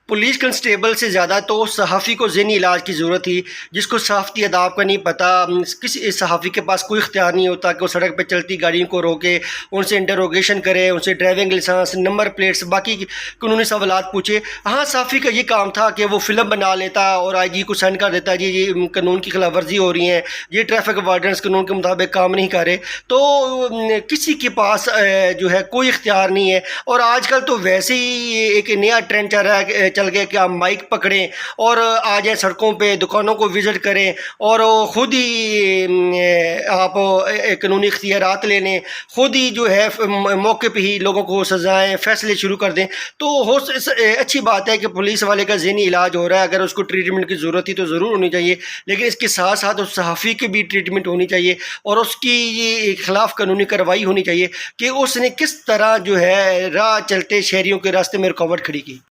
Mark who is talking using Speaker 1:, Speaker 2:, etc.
Speaker 1: Police constable से ज़्यादा तो सहाफ़ी को ज़हनी इलाज की ज़रूरत थी, जिसको सहाफ़ती आदाब का नहीं पता। किसी सहाफ़ी के पास कोई इख्तियार नहीं होता कि वो सड़क पे चलती गाड़ियों को रोके, उनसे इंटरोगेशन करे, उनसे ड्राइविंग लाइसेंस, नंबर प्लेट्स, बाकी कानूनी सवालात पूछे। हाँ, सहाफ़ी का ये काम था कि वो फ़िल्म बना लेता और आईजी को सेंड कर देता, जी ये कानून की खिलाफ वर्जी हो रही है, ये ट्रैफिक वार्डन्स कानून के मुताबिक काम नहीं कर रहे। तो किसी के पास जो है कोई इख्तियार नहीं है। और आजकल तो वैसे ही एक नया ट्रेंड चल गया कि आप माइक पकड़ें और आ जाएं सड़कों पे, दुकानों को विज़िट करें और ख़ुद ही आप कानूनी इख्तियारात ले लें, ख़ुद ही जो है मौके पे ही लोगों को सज़ाएँ, फ़ैसले शुरू कर दें। तो अच्छी बात है कि पुलिस वाले का ज़हनी इलाज हो रहा है। अगर उसको ट्रीटमेंट की ज़रूरत थी तो ज़रूर होनी चाहिए, लेकिन इसके साथ साथ उस सहाफ़ी की भी ट्रीटमेंट होनी चाहिए और उसकी ये खिलाफ़ कानूनी कार्रवाई होनी चाहिए कि उसने किस तरह जो है राह चलते शहरियों के रास्ते में रुकावट खड़ी की।